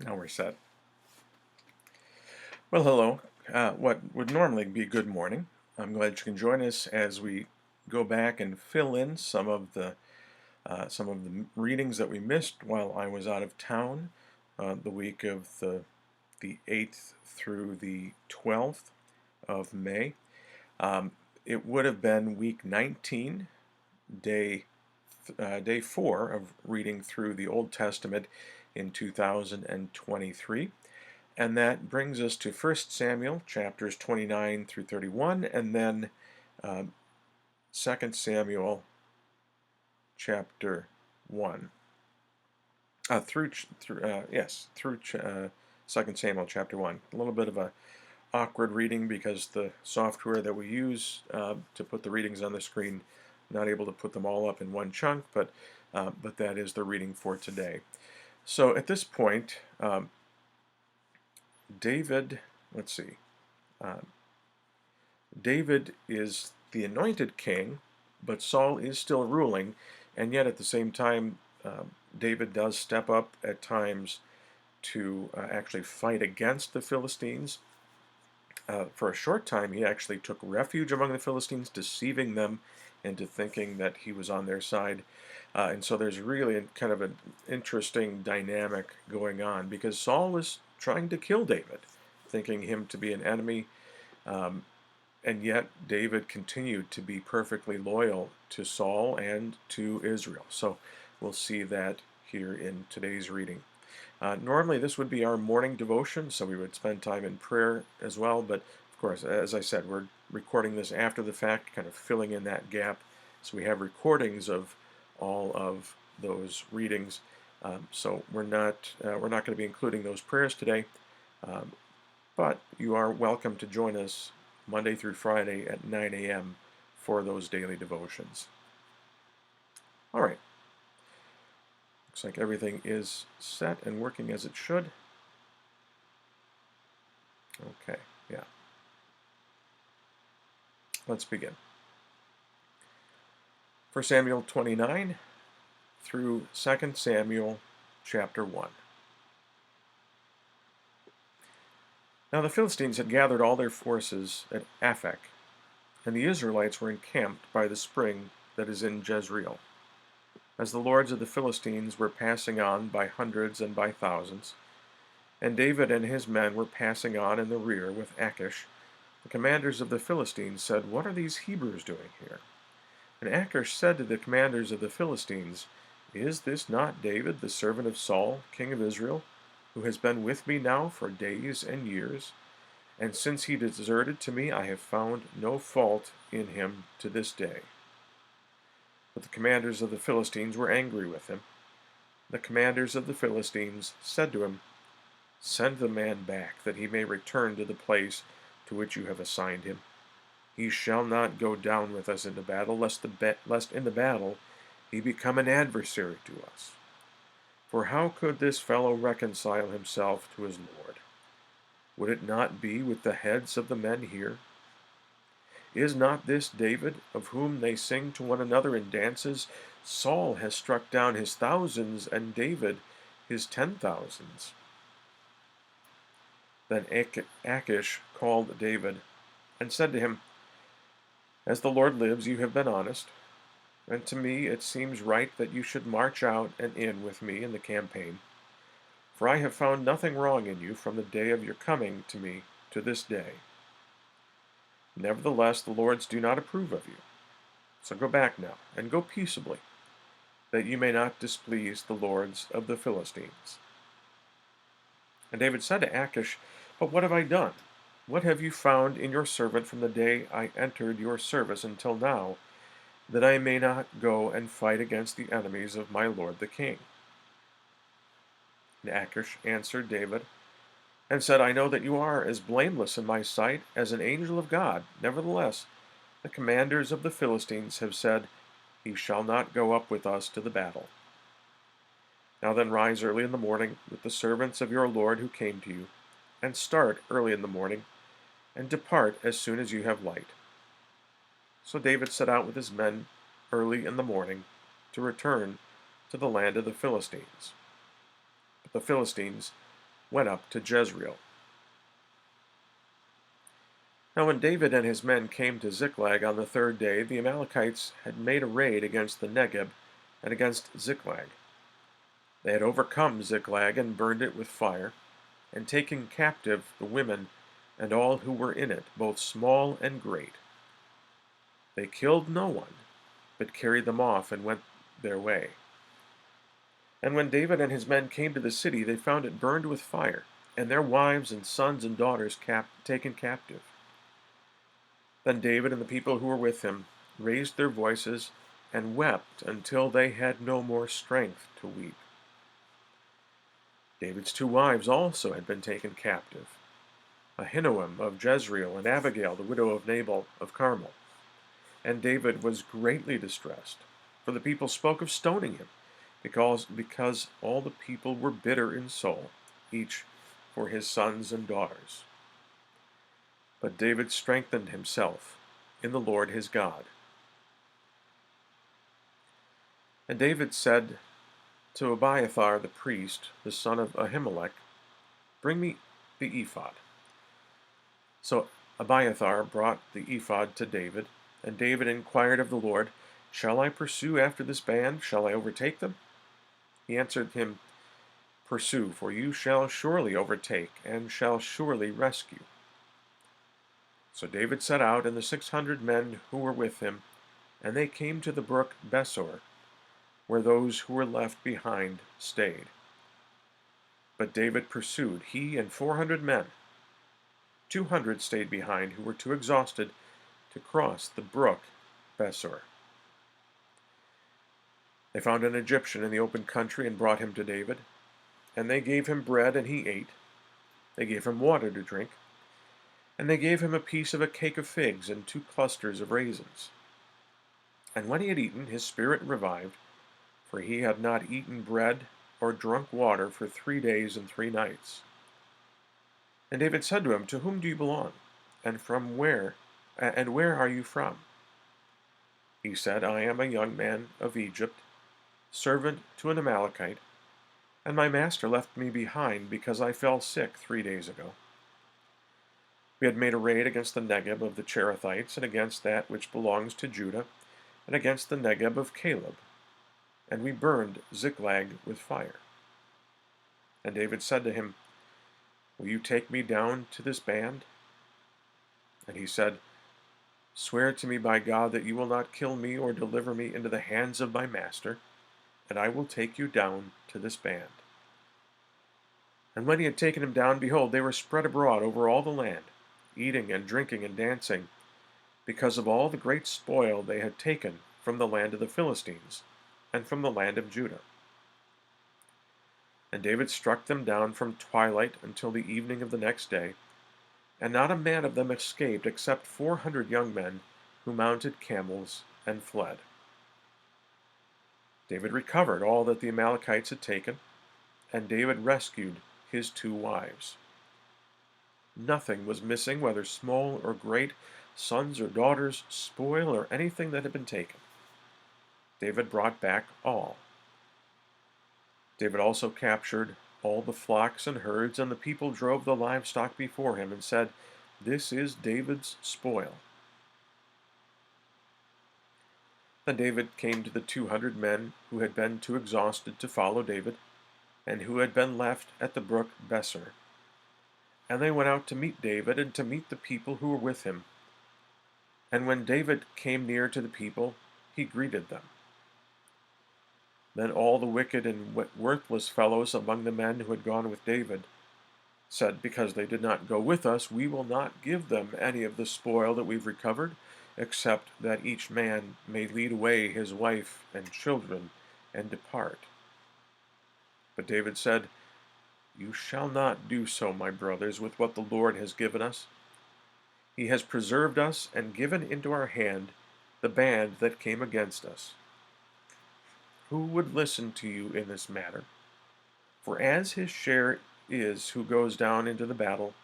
Now we're set. Well, hello. What would normally be good morning. I'm glad you can join us as we go back and fill in some of the readings that we missed while I was out of town, the week of the 8th through the 12th of May. Um, it would have been week 19, day 4 of reading through the Old Testament in 2023. And that brings us to 1 Samuel chapters 29 through 31, and then 2 Samuel chapter 1. Through 2 Samuel chapter 1. A little bit of a awkward reading because the software that we use to put the readings on the screen, not able to put them all up in one chunk, but that is the reading for today. So at this point, David, let's see, David is the anointed king, but Saul is still ruling, and yet at the same time, David does step up at times to actually fight against the Philistines. For a short time, he actually took refuge among the Philistines, deceiving them into thinking that he was on their side. And so there's really kind of an interesting dynamic going on because Saul was trying to kill David, thinking him to be an enemy. And yet David continued to be perfectly loyal to Saul and to Israel. So we'll see that here in today's reading. Normally this would be our morning devotion, so we would spend time in prayer as well, but of course, as I said, we're recording this after the fact, kind of filling in that gap. So we have recordings of all of those readings. So we're not going to be including those prayers today, but you are welcome to join us Monday through Friday at 9 a.m. for those daily devotions. All right. Looks like everything is set and working as it should. Okay, yeah. Let's begin. 1 Samuel 29 through 2 Samuel chapter 1. Now the Philistines had gathered all their forces at Aphek, and the Israelites were encamped by the spring that is in Jezreel. As the lords of the Philistines were passing on by hundreds and by thousands, and David and his men were passing on in the rear with Achish, the commanders of the Philistines said, "What are these Hebrews doing here?" And Achish said to the commanders of the Philistines, "Is this not David, the servant of Saul, king of Israel, who has been with me now for days and years? And since he deserted to me, I have found no fault in him to this day." But the commanders of the Philistines were angry with him. The commanders of the Philistines said to him, "Send the man back, that he may return to the place to which you have assigned him. He shall not go down with us into battle, lest in the battle he become an adversary to us. For how could this fellow reconcile himself to his Lord? Would it not be with the heads of the men here? Is not this David, of whom they sing to one another in dances? Saul has struck down his thousands, and David his 10,000s. Then Achish called David and said to him, "As the Lord lives, you have been honest, and to me it seems right that you should march out and in with me in the campaign. For I have found nothing wrong in you from the day of your coming to me to this day. Nevertheless, the lords do not approve of you. So go back now, and go peaceably, that you may not displease the lords of the Philistines." And David said to Achish, "But what have I done? What have you found in your servant from the day I entered your service until now, that I may not go and fight against the enemies of my lord the king?" And Achish answered David and said, "I know that you are as blameless in my sight as an angel of God. Nevertheless, the commanders of the Philistines have said, 'He shall not go up with us to the battle.' Now then rise early in the morning with the servants of your Lord who came to you, and start early in the morning, and depart as soon as you have light." So David set out with his men early in the morning to return to the land of the Philistines. But the Philistines went up to Jezreel. Now when David and his men came to Ziklag on the third day, the Amalekites had made a raid against the Negeb and against Ziklag. They had overcome Ziklag and burned it with fire, and taken captive the women and all who were in it, both small and great. They killed no one, but carried them off and went their way. And when David and his men came to the city, they found it burned with fire, and their wives and sons and daughters taken captive. Then David and the people who were with him raised their voices and wept until they had no more strength to weep. David's two wives also had been taken captive, Ahinoam of Jezreel and Abigail, the widow of Nabal of Carmel. And David was greatly distressed, for the people spoke of stoning him, because all the people were bitter in soul, each for his sons and daughters. But David strengthened himself in the Lord his God. And David said to Abiathar the priest, the son of Ahimelech, "Bring me the ephod." So Abiathar brought the ephod to David, and David inquired of the Lord, "Shall I pursue after this band? Shall I overtake them?" He answered him, "Pursue, for you shall surely overtake, and shall surely rescue." So David set out, and the 600 men who were with him, and they came to the brook Besor, where those who were left behind stayed. But David pursued, he and 400 men. 200 stayed behind, who were too exhausted to cross the brook Besor. They found an Egyptian in the open country and brought him to David, and they gave him bread, and he ate. They gave him water to drink, and they gave him a piece of a cake of figs and 2 clusters of raisins. And when he had eaten, his spirit revived, for he had not eaten bread or drunk water for 3 days and 3 nights. And David said to him, "To whom do you belong? And where are you from?" He said, "I am a young man of Egypt, servant to an Amalekite, and my master left me behind because I fell sick 3 days ago. We had made a raid against the Negeb of the Cherethites, and against that which belongs to Judah, and against the Negeb of Caleb, and we burned Ziklag with fire." And David said to him, "Will you take me down to this band?" And he said, "Swear to me by God that you will not kill me or deliver me into the hands of my master, and I will take you down to this band." And when he had taken him down, behold, they were spread abroad over all the land, eating and drinking and dancing, because of all the great spoil they had taken from the land of the Philistines and from the land of Judah. And David struck them down from twilight until the evening of the next day, and not a man of them escaped except 400 young men who mounted camels and fled. David recovered all that the Amalekites had taken, and David rescued his 2 wives. Nothing was missing, whether small or great, sons or daughters, spoil, or anything that had been taken. David brought back all. David also captured all the flocks and herds, and the people drove the livestock before him and said, "This is David's spoil." Then David came to the 200 men who had been too exhausted to follow David, and who had been left at the brook Besor. And they went out to meet David and to meet the people who were with him. And when David came near to the people, he greeted them. Then all the wicked and worthless fellows among the men who had gone with David said, "Because they did not go with us, we will not give them any of the spoil that we've recovered, except that each man may lead away his wife and children and depart." But David said, "You shall not do so, my brothers, with what the Lord has given us. He has preserved us and given into our hand the band that came against us. Who would listen to you in this matter? For as his share is who goes down into the battle,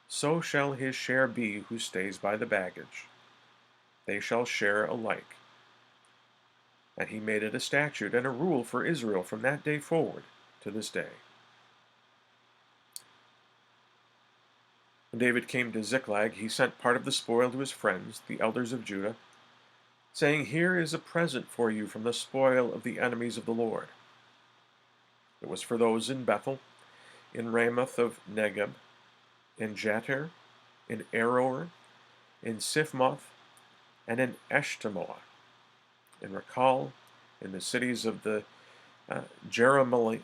so shall his share be who stays by the baggage. They shall share alike." And he made it a statute and a rule for Israel from that day forward to this day. When David came to Ziklag, he sent part of the spoil to his friends, the elders of Judah, saying, "Here is a present for you from the spoil of the enemies of the Lord." It was for those in Bethel, in Ramoth of Negeb, in Jatir, in Aror, in Siphmoth, and in Eshtemoa, in Rakal, in the cities of the uh, Jerahmeelites,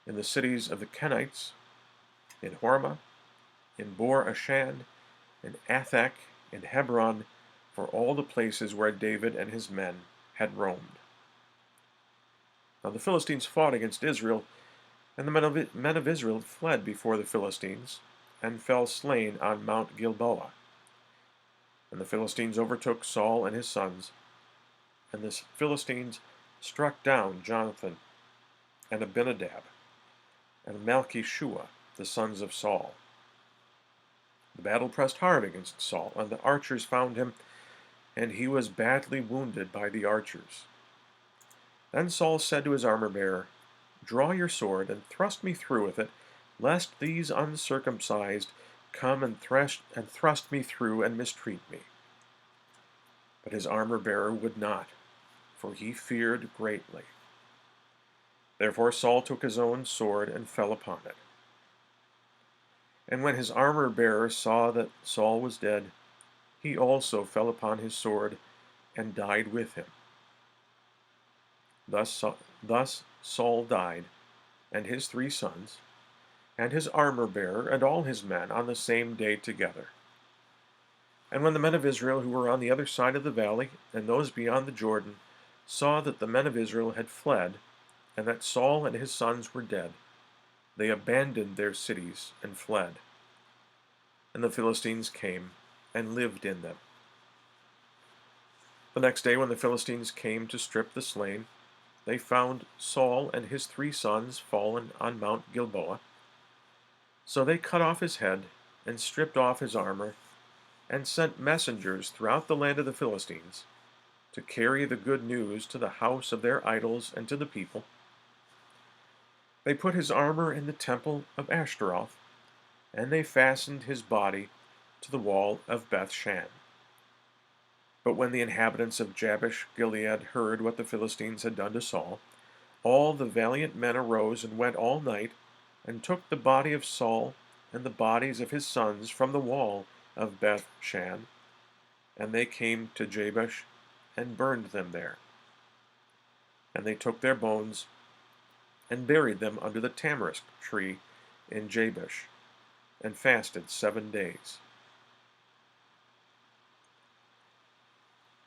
in the cities of the Kenites, in Hormah, in Bor Ashan, in Athak, in Hebron, for all the places where David and his men had roamed. Now the Philistines fought against Israel, and the men of Israel fled before the Philistines, and fell slain on Mount Gilboa. And the Philistines overtook Saul and his sons, and the Philistines struck down Jonathan and Abinadab and Malchishua, the sons of Saul. The battle pressed hard against Saul, and the archers found him, and he was badly wounded by the archers. Then Saul said to his armor-bearer, "Draw your sword, and thrust me through with it, lest these uncircumcised come and thrust me through and mistreat me." But his armor-bearer would not, for he feared greatly. Therefore Saul took his own sword and fell upon it. And when his armor-bearer saw that Saul was dead, he also fell upon his sword and died with him. Thus Saul died, and his 3 sons, and his armor-bearer, and all his men on the same day together. And when the men of Israel who were on the other side of the valley, and those beyond the Jordan, saw that the men of Israel had fled, and that Saul and his sons were dead, they abandoned their cities and fled. And the Philistines came and lived in them. The next day, when the Philistines came to strip the slain, they found Saul and his 3 sons fallen on Mount Gilboa. So they cut off his head and stripped off his armor, and sent messengers throughout the land of the Philistines to carry the good news to the house of their idols and to the people. They put his armor in the temple of Ashtaroth, and they fastened his body to the wall of Bethshan. But when the inhabitants of Jabesh Gilead heard what the Philistines had done to Saul, all the valiant men arose and went all night, and took the body of Saul and the bodies of his sons from the wall of Bethshan, and they came to Jabesh and burned them there. And they took their bones and buried them under the tamarisk tree in Jabesh, and fasted 7 days.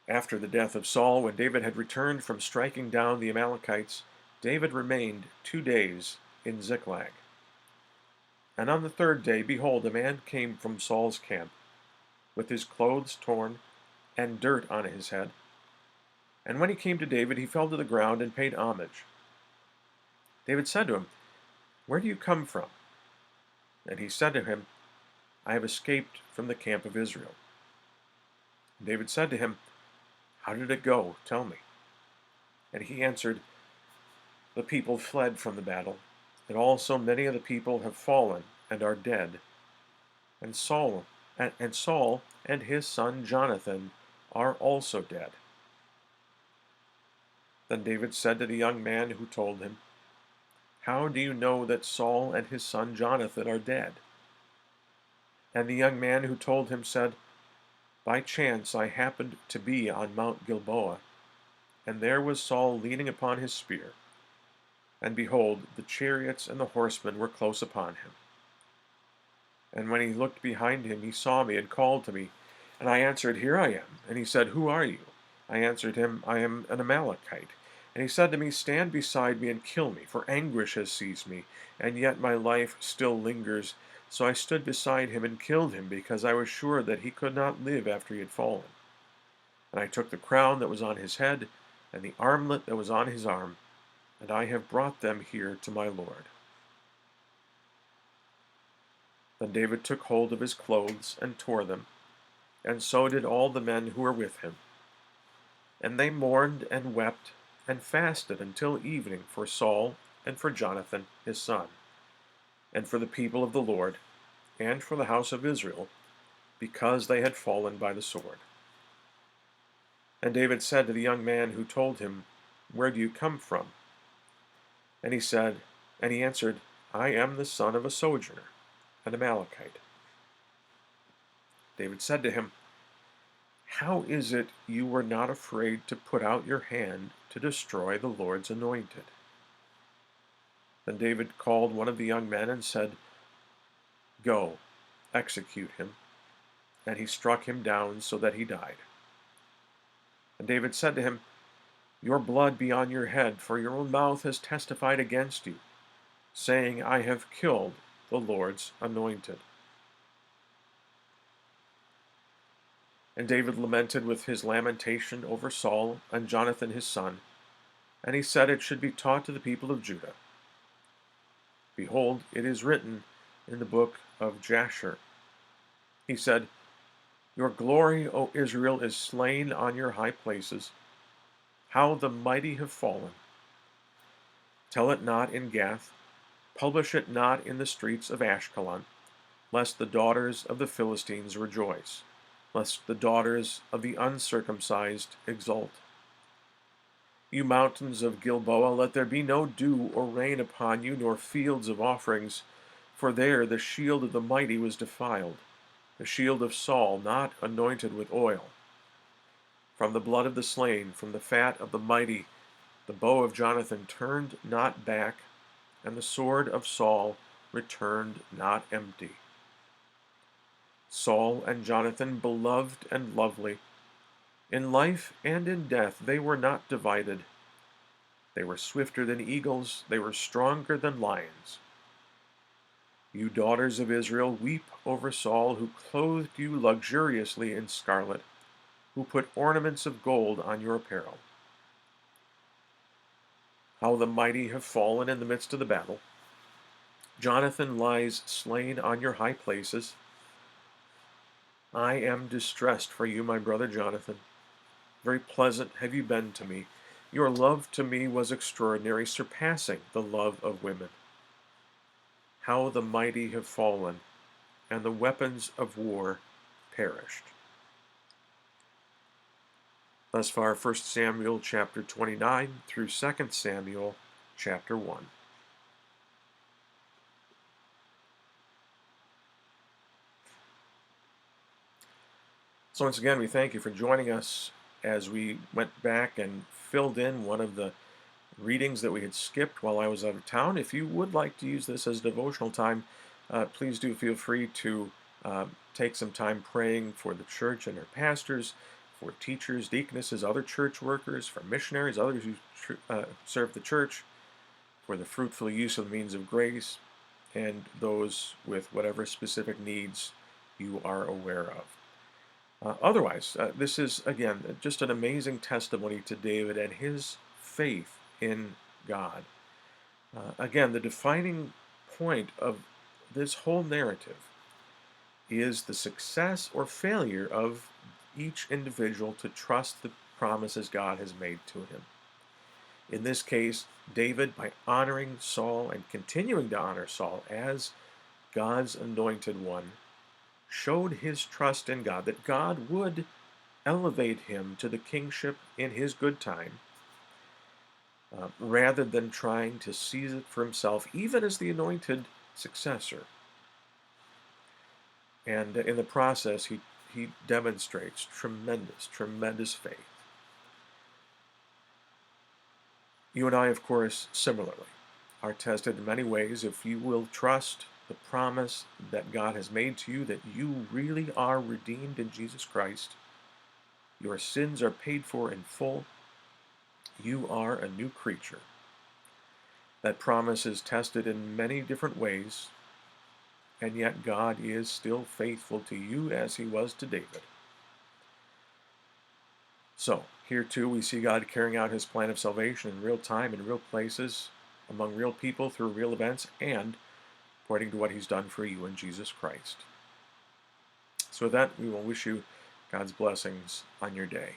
After the death of Saul, when David had returned from striking down the Amalekites, David remained 2 days in Ziklag. And on the 3rd day, behold, a man came from Saul's camp, with his clothes torn and dirt on his head. And when he came to David, he fell to the ground and paid homage. David said to him, "Where do you come from?" And he said to him, "I have escaped from the camp of Israel." And David said to him, "How did it go? Tell me." And he answered, "The people fled from the battle, and also many of the people have fallen and are dead. And Saul and his son Jonathan are also dead." Then David said to the young man who told him, "How do you know that Saul and his son Jonathan are dead?" And the young man who told him said, "By chance I happened to be on Mount Gilboa, and there was Saul leaning upon his spear. And behold, the chariots and the horsemen were close upon him. And when he looked behind him, he saw me and called to me. And I answered, 'Here I am.' And he said, 'Who are you?' I answered him, 'I am an Amalekite.' And he said to me, 'Stand beside me and kill me, for anguish has seized me, and yet my life still lingers.' So I stood beside him and killed him, because I was sure that he could not live after he had fallen. And I took the crown that was on his head, and the armlet that was on his arm, and I have brought them here to my Lord." Then David took hold of his clothes and tore them, and so did all the men who were with him. And they mourned and wept and fasted until evening for Saul and for Jonathan his son. and for the people of the Lord, and for the house of Israel, because they had fallen by the sword. And David said to the young man who told him, Where do you come from? And he answered, I am the son of a sojourner, an Amalekite. David said to him, How is it you were not afraid to put out your hand to destroy the Lord's anointed? Then David called one of the young men and said, Go, execute him. And he struck him down so that he died. And David said to him, Your blood be on your head, for your own mouth has testified against you, saying, I have killed the Lord's anointed. And David lamented with his lamentation over Saul and Jonathan his son, and he said it should be taught to the people of Judah. Behold, it is written in the book of Jasher. He said, Your glory, O Israel, is slain on your high places. How the mighty have fallen. Tell it not in Gath, publish it not in the streets of Ashkelon, lest the daughters of the Philistines rejoice, lest the daughters of the uncircumcised exult. You mountains of Gilboa, let there be no dew or rain upon you, nor fields of offerings, for there the shield of the mighty was defiled, the shield of Saul not anointed with oil. From the blood of the slain, from the fat of the mighty, the bow of Jonathan turned not back, and the sword of Saul returned not empty. Saul and Jonathan, beloved and lovely, in life and in death they were not divided. They were swifter than eagles, they were stronger than lions. You daughters of Israel, weep over Saul, who clothed you luxuriously in scarlet, who put ornaments of gold on your apparel. How the mighty have fallen in the midst of the battle. Jonathan lies slain on your high places. I am distressed for you, my brother Jonathan. Very pleasant have you been to me. Your love to me was extraordinary, surpassing the love of women. How the mighty have fallen, and the weapons of war perished. Thus far, 1 Samuel chapter 29 through 2 Samuel chapter 1. So once again, we thank you for joining us as we went back and filled in one of the readings that we had skipped while I was out of town. If you would like to use this as devotional time, please do feel free to take some time praying for the church and our pastors, for teachers, deaconesses, other church workers, for missionaries, others who serve the church, for the fruitful use of the means of grace, and those with whatever specific needs you are aware of. Otherwise, this is, again, just an amazing testimony to David and his faith in God. Again, the defining point of this whole narrative is the success or failure of each individual to trust the promises God has made to him. In this case, David, by honoring Saul and continuing to honor Saul as God's anointed one, showed his trust in God, that God would elevate him to the kingship in his good time, rather than trying to seize it for himself, even as the anointed successor. And in the process, he demonstrates tremendous faith. You and I, of course, similarly, are tested in many ways if you will trust the promise that God has made to you, that you really are redeemed in Jesus Christ. Your sins are paid for in full. You are a new creature. That promise is tested in many different ways, and yet God is still faithful to you as he was to David. So, here too we see God carrying out his plan of salvation in real time, in real places, among real people, through real events, and pointing to what he's done for you in Jesus Christ. So with that, we will wish you God's blessings on your day.